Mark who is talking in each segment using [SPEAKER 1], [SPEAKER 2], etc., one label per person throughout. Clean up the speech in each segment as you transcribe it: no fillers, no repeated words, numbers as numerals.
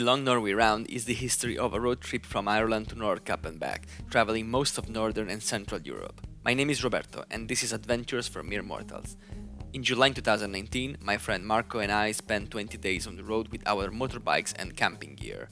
[SPEAKER 1] The Long Norway Round is the history of a road trip from Ireland to Nordkapp and back, traveling most of Northern and Central Europe. My name is Roberto, and this is Adventures for Mere Mortals. In July 2019, my friend Marco and I spent 20 days on the road with our motorbikes and camping gear.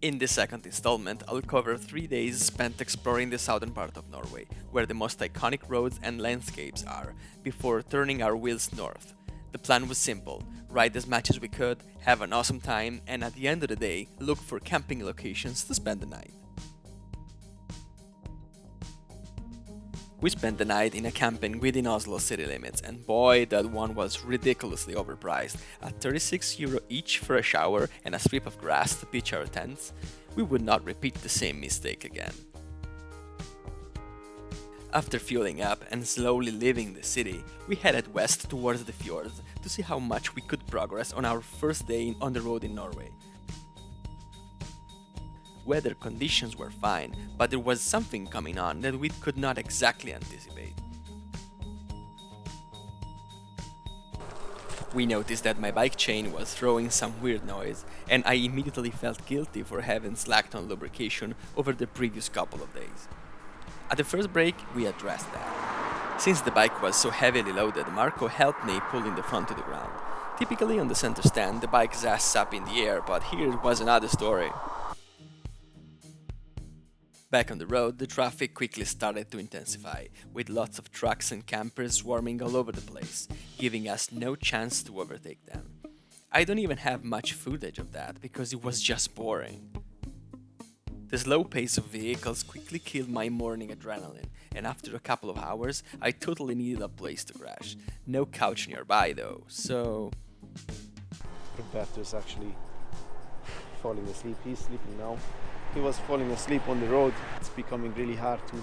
[SPEAKER 1] In the second installment, I'll cover 3 days spent exploring the southern part of Norway, where the most iconic roads and landscapes are, before turning our wheels north. The plan was simple: ride as much as we could, have an awesome time, and at the end of the day, look for camping locations to spend the night. We spent the night in a camping within Oslo city limits, and boy, that one was ridiculously overpriced. At €36 each for a shower and a strip of grass to pitch our tents, we would not repeat the same mistake again. After fueling up and slowly leaving the city, we headed west towards the fjords to see how much we could progress on our first day on the road in Norway. Weather conditions were fine, but there was something coming on that we could not exactly anticipate. We noticed that my bike chain was throwing some weird noise, and I immediately felt guilty for having slacked on lubrication over the previous couple of days. At the first break, we addressed that. Since the bike was so heavily loaded, Marco helped me pulling the front to the ground. Typically on the center stand, the bike's ass up in the air, but here it was another story. Back on the road, the traffic quickly started to intensify, with lots of trucks and campers swarming all over the place, giving us no chance to overtake them. I don't even have much footage of that, because it was just boring. The slow pace of vehicles quickly killed my morning adrenaline, and after a couple of hours, I totally needed a place to crash. No couch nearby though, so...
[SPEAKER 2] Roberto is actually falling asleep. He's sleeping now. He was falling asleep on the road. It's becoming really hard to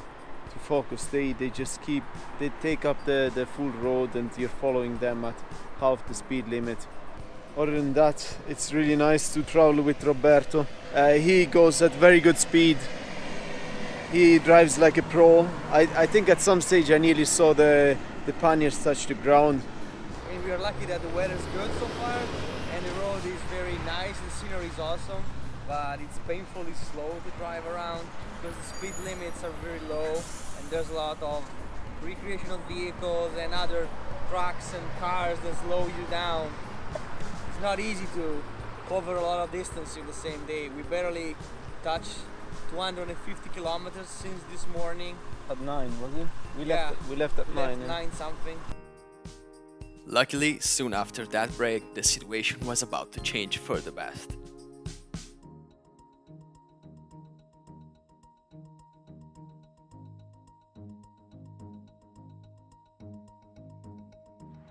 [SPEAKER 2] focus. They take up the full road and you're following them at half the speed limit. Other than that, it's really nice to travel with Roberto. He goes at very good speed. He drives like a pro. I think at some stage I nearly saw the panniers touch the ground.
[SPEAKER 3] I mean, we are lucky that the weather is good so far and the road is very nice, the scenery is awesome, but it's painfully slow to drive around because the speed limits are very low and there's a lot of recreational vehicles and other trucks and cars that slow you down. It's not easy to cover a lot of distance in the same day. We barely touched 250 kilometers since this morning.
[SPEAKER 2] At 9, wasn't it? We left at 9.
[SPEAKER 3] 9 something.
[SPEAKER 1] Luckily, soon after that break, the situation was about to change for the best.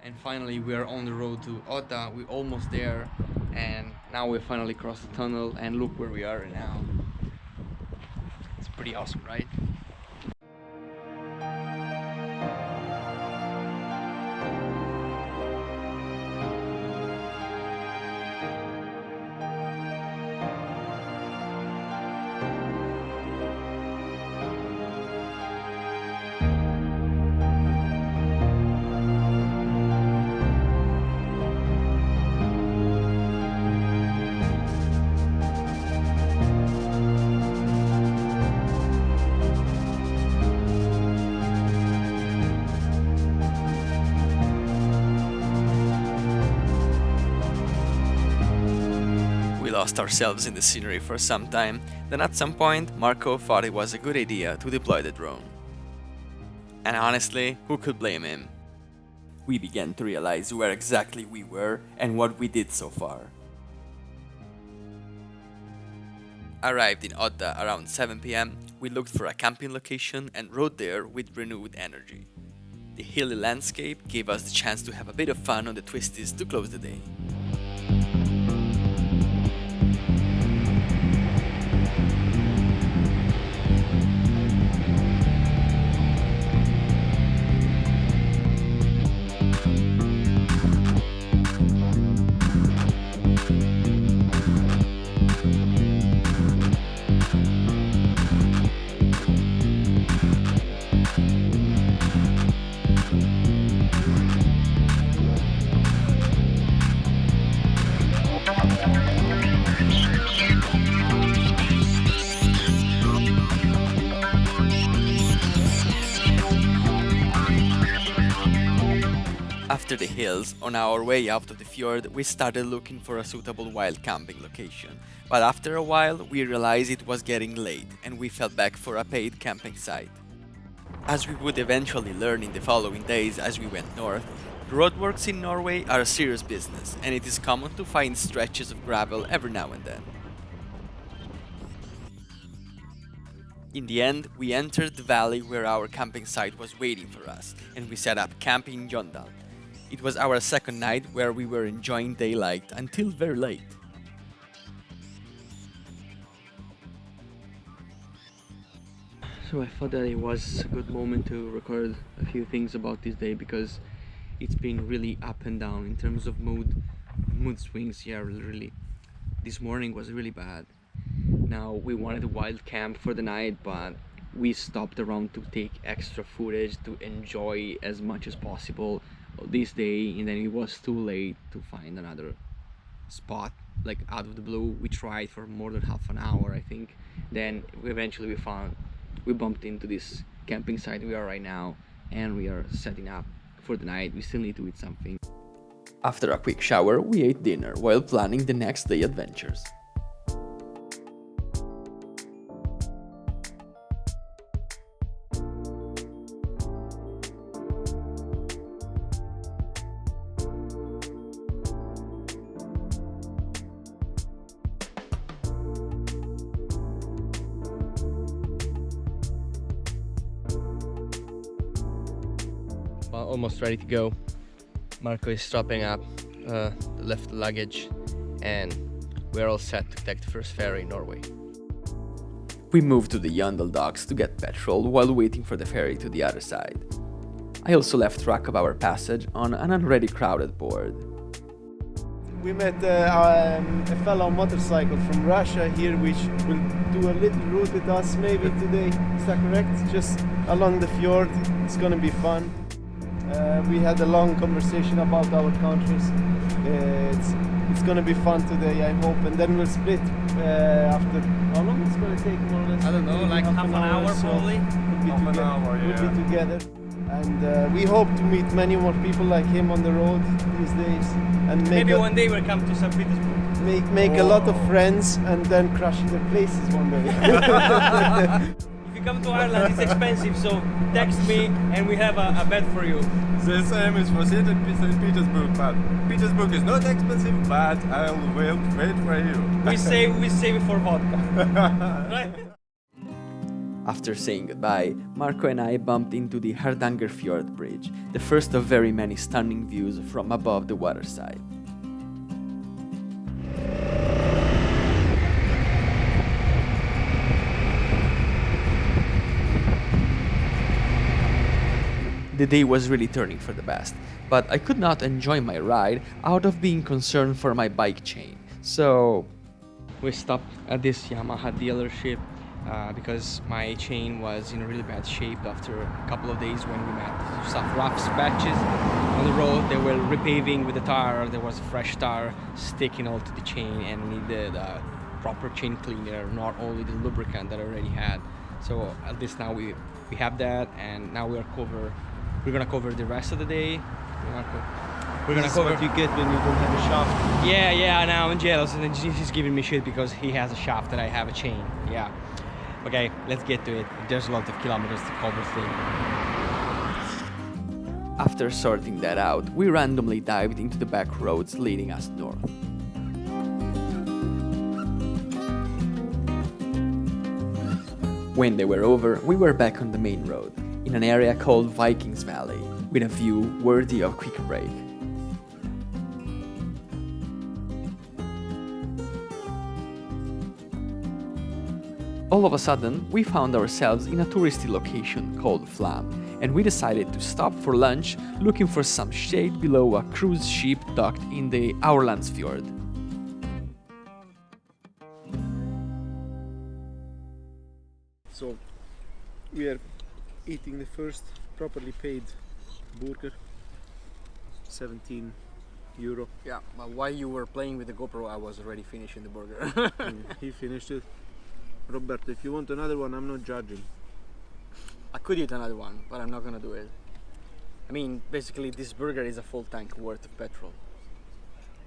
[SPEAKER 1] And finally we are on the road to Ootah. We're almost there, and now we finally crossed the tunnel and look where we are now. It's pretty awesome, right? Lost ourselves in the scenery for some time, then at some point Marco thought it was a good idea to deploy the drone. And honestly, who could blame him? We began to realize where exactly we were and what we did so far. Arrived in Ootah around 7 PM, we looked for a camping location and rode there with renewed energy. The hilly landscape gave us the chance to have a bit of fun on the twisties to close the day. After the hills, on our way out of the fjord, we started looking for a suitable wild camping location. But after a while, we realized it was getting late and we fell back for a paid camping site. As we would eventually learn in the following days as we went north, roadworks in Norway are a serious business and it is common to find stretches of gravel every now and then. In the end, we entered the valley where our camping site was waiting for us and we set up camp in Jondal. It was our second night where we were enjoying daylight until very late. So I thought that it was a good moment to record a few things about this day because it's been really up and down in terms of mood swings. Yeah, really. This morning was really bad. Now we wanted a wild camp for the night, but we stopped around to take extra footage to enjoy as much as possible this day, and then it was too late to find another spot. Like out of the blue, we tried for more than half an hour, I think. Then eventually we bumped into this camping site we are right now, and we are setting up for the night. We still need to eat something. After a quick shower, we ate dinner while planning the next day adventures. Almost ready to go. Marco is strapping up the left luggage and we're all set to take the first ferry in Norway. We moved to the Jondal docks to get petrol while waiting for the ferry to the other side. I also left track of our passage on an already crowded board.
[SPEAKER 2] We met a fellow motorcycle from Russia here which will do a little route with us maybe today. Is that correct? Just along the fjord. It's gonna be fun. We had a long conversation about our countries. It's gonna be fun today, I hope, and then we'll split after. How long it's gonna take, more or less?
[SPEAKER 3] I don't know,
[SPEAKER 2] maybe
[SPEAKER 3] like half an hour
[SPEAKER 2] so
[SPEAKER 3] probably.
[SPEAKER 2] We'll be together, and we hope to meet many more people like him on the road these days, and
[SPEAKER 3] Maybe one day we'll come to St. Petersburg.
[SPEAKER 2] make a lot of friends, and then crash their places one day.
[SPEAKER 3] If you come to Ireland, it's expensive, so text me and we have a bed for you.
[SPEAKER 4] The same is for St. Petersburg, but Petersburg is not expensive, but I will wait for you.
[SPEAKER 3] We save it for vodka. Right?
[SPEAKER 1] After saying goodbye, Marco and I bumped into the Hardanger Fjord Bridge, the first of very many stunning views from above the waterside. The day was really turning for the best, but I could not enjoy my ride out of being concerned for my bike chain. So we stopped at this Yamaha dealership because my chain was in really bad shape after a couple of days when we met some rough patches on the road. They were repaving with the tire, there was a fresh tire sticking all to the chain and needed a proper chain cleaner, not only the lubricant that I already had. So at least now we have that, and now we're gonna cover the rest of the day. We're gonna cover.
[SPEAKER 2] What you get when you don't have a shaft.
[SPEAKER 1] Yeah, now I'm jealous, and then he's giving me shit because he has a shaft and I have a chain. Yeah. Okay, let's get to it. There's a lot of kilometers to cover still. After sorting that out, we randomly dived into the back roads leading us north. When they were over, we were back on the main road, in an area called Vikings Valley, with a view worthy of a quick break. All of a sudden, we found ourselves in a touristy location called Flam, and we decided to stop for lunch looking for some shade below a cruise ship docked in the Aurlandsfjellet.
[SPEAKER 2] So we are eating the first properly paid burger, 17 euro.
[SPEAKER 3] Yeah, but while you were playing with the GoPro, I was already finishing the burger.
[SPEAKER 2] He finished it. Roberto, if you want another one, I'm not judging.
[SPEAKER 3] I could eat another one, but I'm not gonna do it.
[SPEAKER 5] I mean, basically this burger is a full tank worth of petrol.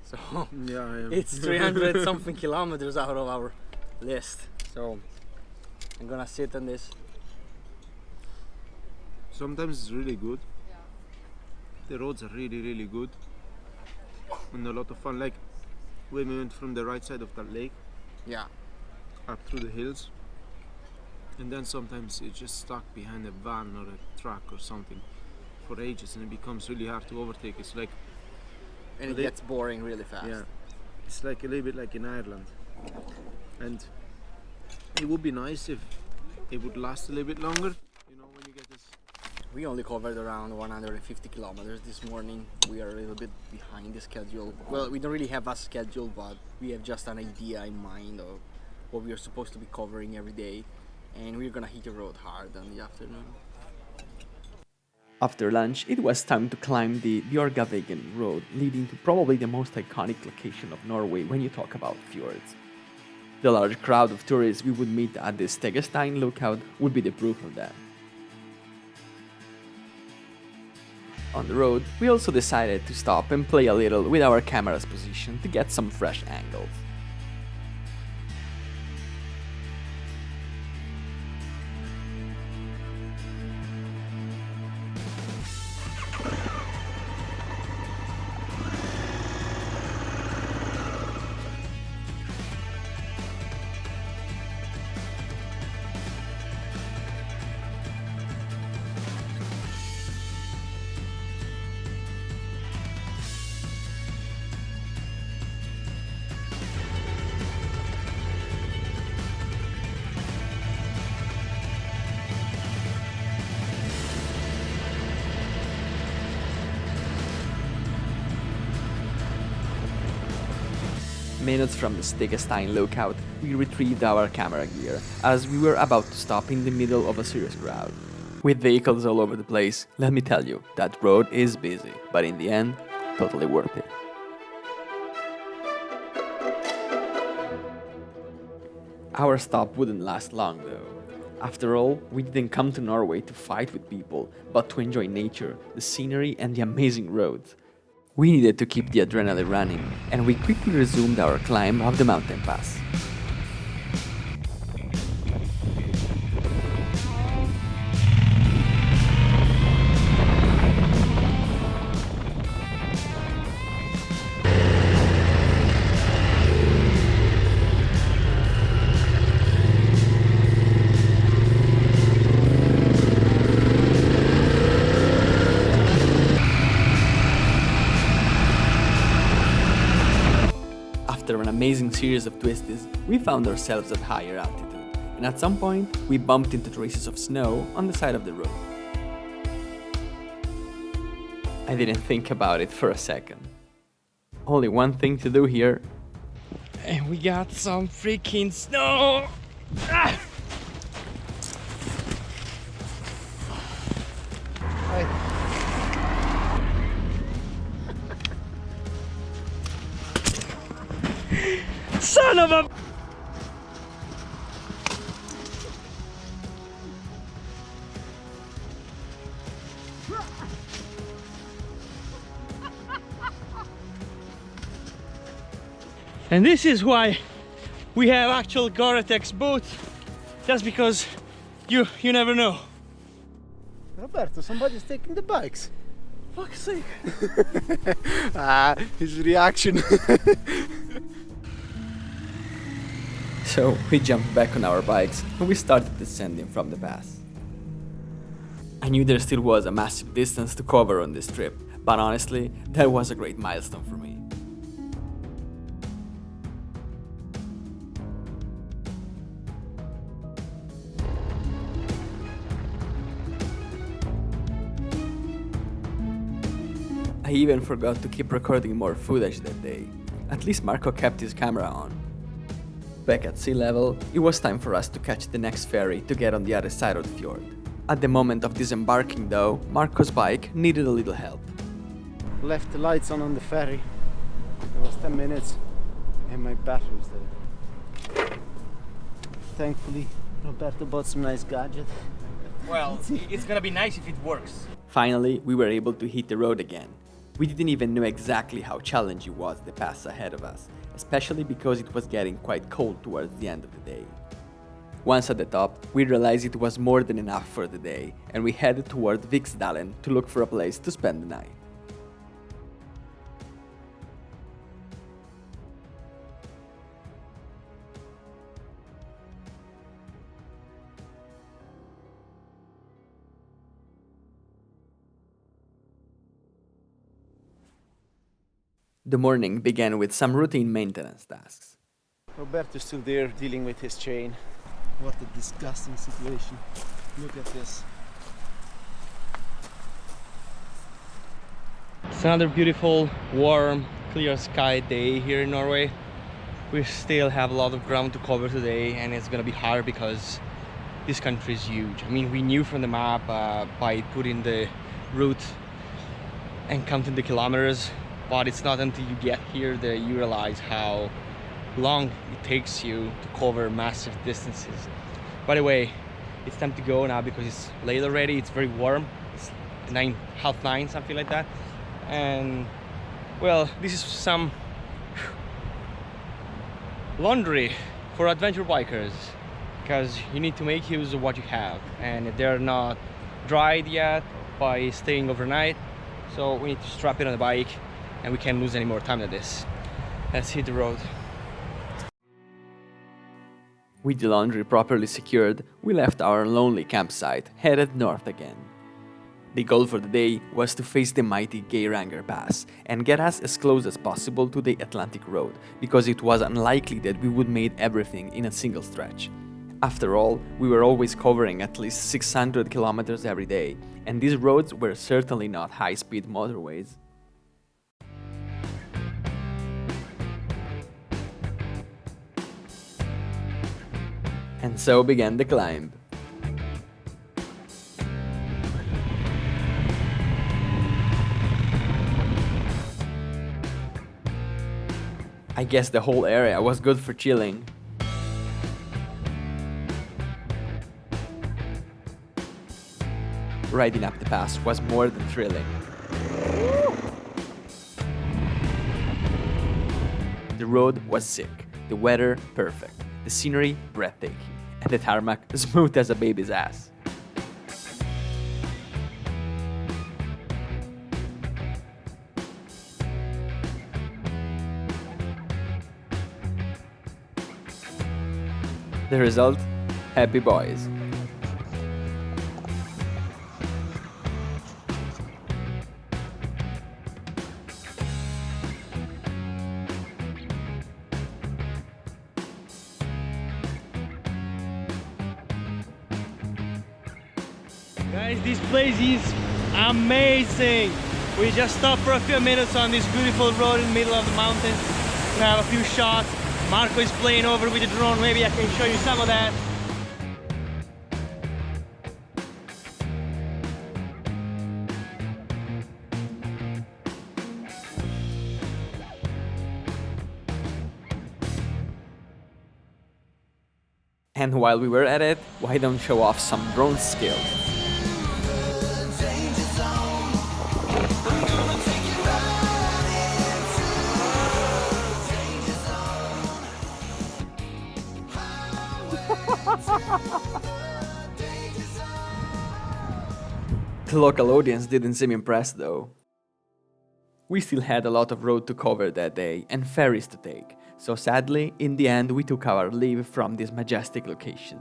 [SPEAKER 5] So
[SPEAKER 2] Yeah,
[SPEAKER 5] it's 300 something kilometers out of our list. So I'm gonna sit on this.
[SPEAKER 2] Sometimes it's really good. The roads are really good and a lot of fun. Like when we went from the right side of that lake
[SPEAKER 5] Yeah.
[SPEAKER 2] up through the hills, and then sometimes it's just stuck behind a van or a truck or something for ages, and it becomes really hard to overtake. It's like,
[SPEAKER 5] And it
[SPEAKER 2] They-
[SPEAKER 5] gets boring really fast.
[SPEAKER 2] yeah, it's like a little bit like in Ireland, and it would be nice if it would last a little bit longer. You know, when you get this.
[SPEAKER 5] We only covered around 150 kilometers this morning. We are a little bit behind the schedule. Well, we don't really have a schedule, but we have just an idea in mind of what we are supposed to be covering every day. And we're gonna hit the road hard in the afternoon.
[SPEAKER 1] After lunch, it was time to climb the Bjørgavegen road, leading to probably the most iconic location of Norway when you talk about fjords. The large crowd of tourists we would meet at the Stegastein lookout would be the proof of that. On the road, we also decided to stop and play a little with our camera's position to get some fresh angles. Minutes from the Stegastein lookout, we retrieved our camera gear as we were about to stop in the middle of a serious crowd. With vehicles all over the place, let me tell you, that road is busy, but in the end, totally worth it. Our stop wouldn't last long though. After all, we didn't come to Norway to fight with people, but to enjoy nature, the scenery and the amazing roads. We needed to keep the adrenaline running, and we quickly resumed our climb of the mountain pass. After an amazing series of twists, we found ourselves at higher altitude, and at some point, we bumped into traces of snow on the side of the road. I didn't think about it for a second. Only one thing to do here, and we got some freaking snow! Ah! Son of a... And this is why we have actual Gore-Tex boots. Just because you never know.
[SPEAKER 2] Roberto, somebody's taking the bikes.
[SPEAKER 5] Fuck's sake.
[SPEAKER 2] His reaction.
[SPEAKER 1] So we jumped back on our bikes and we started descending from the pass. I knew there still was a massive distance to cover on this trip, but honestly, that was a great milestone for me. I even forgot to keep recording more footage that day. At least Marco kept his camera on. Back at sea level, it was time for us to catch the next ferry to get on the other side of the fjord. At the moment of disembarking though, Marco's bike needed a little help.
[SPEAKER 2] Left the lights on the ferry. It was 10 minutes and my battery was dead. Thankfully, Roberto bought some nice gadget.
[SPEAKER 5] Well, it's gonna be nice if it works.
[SPEAKER 1] Finally, we were able to hit the road again. We didn't even know exactly how challenging was the pass ahead of us, especially because it was getting quite cold towards the end of the day. Once at the top, we realized it was more than enough for the day, and we headed toward Lyngstad to look for a place to spend the night. The morning began with some routine maintenance tasks.
[SPEAKER 2] Roberto's still there dealing with his chain. What a disgusting situation. Look at this.
[SPEAKER 3] It's another beautiful, warm, clear sky day here in Norway. We still have a lot of ground to cover today, and it's gonna be hard because this country is huge. I mean, we knew from the map by putting the route and counting the kilometers, but it's not until you get here that you realize how long it takes you to cover massive distances. By the way, it's time to go now because it's late already. It's very warm. It's 9:30, something like that. And well, this is some laundry for adventure bikers, because you need to make use of what you have, and they're not dried yet by staying overnight, so we need to strap it on the bike, and we can't lose any more time than this. Let's hit the road.
[SPEAKER 1] With the laundry properly secured, we left our lonely campsite, headed north again. The goal for the day was to face the mighty Geiranger Pass and get us as close as possible to the Atlantic Road, because it was unlikely that we would make everything in a single stretch. After all, we were always covering at least 600 kilometers every day, and these roads were certainly not high-speed motorways. And so began the climb. I guess the whole area was good for chilling. Riding up the pass was more than thrilling. The road was sick, the weather perfect, the scenery breathtaking, and the tarmac smooth as a baby's ass. The result? Happy boys.
[SPEAKER 3] Guys, this place is amazing. We just stopped for a few minutes on this beautiful road in the middle of the mountains to have a few shots. Marco is playing over with the drone, maybe I can show you some of that.
[SPEAKER 1] And while we were at it, why don't show off some drone skills? The local audience didn't seem impressed though. We still had a lot of road to cover that day and ferries to take, so sadly, in the end we took our leave from this majestic location.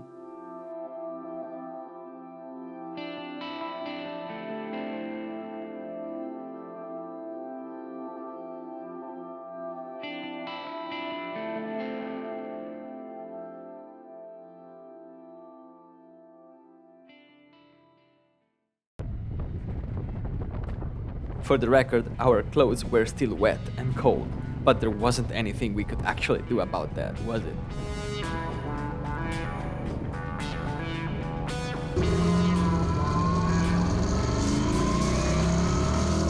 [SPEAKER 1] For the record, our clothes were still wet and cold, but there wasn't anything we could actually do about that, was it?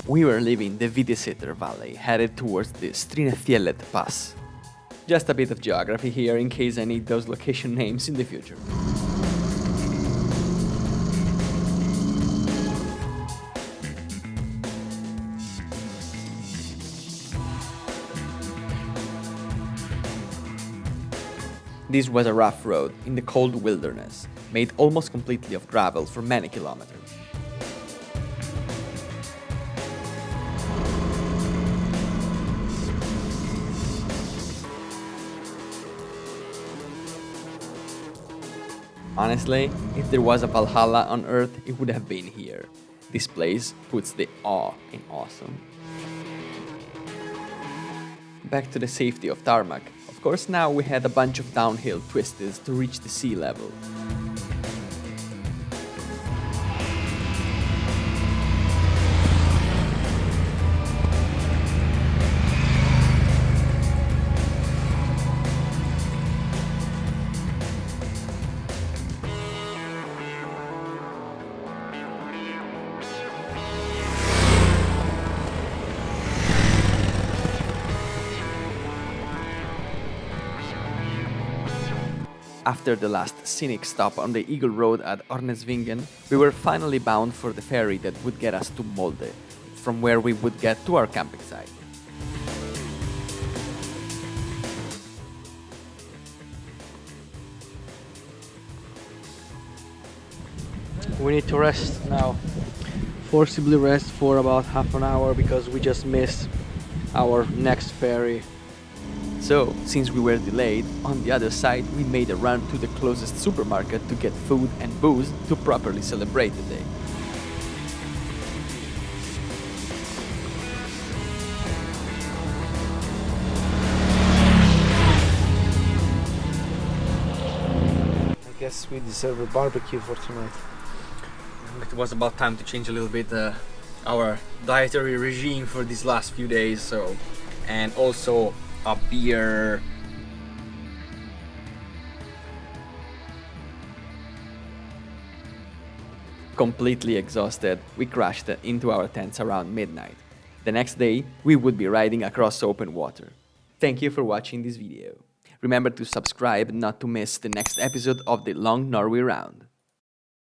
[SPEAKER 1] We were leaving the Vidisitter Valley, headed towards the Strynefjellet pass. Just a bit of geography here in case I need those location names in the future. This was a rough road in the cold wilderness, made almost completely of gravel for many kilometers. Honestly, if there was a Valhalla on Earth, it would have been here. This place puts the awe in awesome. Back to the safety of tarmac. Of course, now we had a bunch of downhill twists to reach the sea level. After the last scenic stop on the Eagle Road at Ørnesvingen, we were finally bound for the ferry that would get us to Molde, from where we would get to our camping site.
[SPEAKER 5] We need to rest now. Forcibly rest for about half an hour because we just missed our next ferry.
[SPEAKER 1] So, since we were delayed, on the other side we made a run to the closest supermarket to get food and booze to properly celebrate the day.
[SPEAKER 2] I guess we deserve a barbecue for tonight.
[SPEAKER 5] It was about time to change a little bit our dietary regime for these last few days, and also a beer.
[SPEAKER 1] Completely exhausted, we crashed into our tents around midnight. The next day, we would be riding across open water. Thank you for watching this video. Remember to subscribe not to miss the next episode of the Long Norway Round.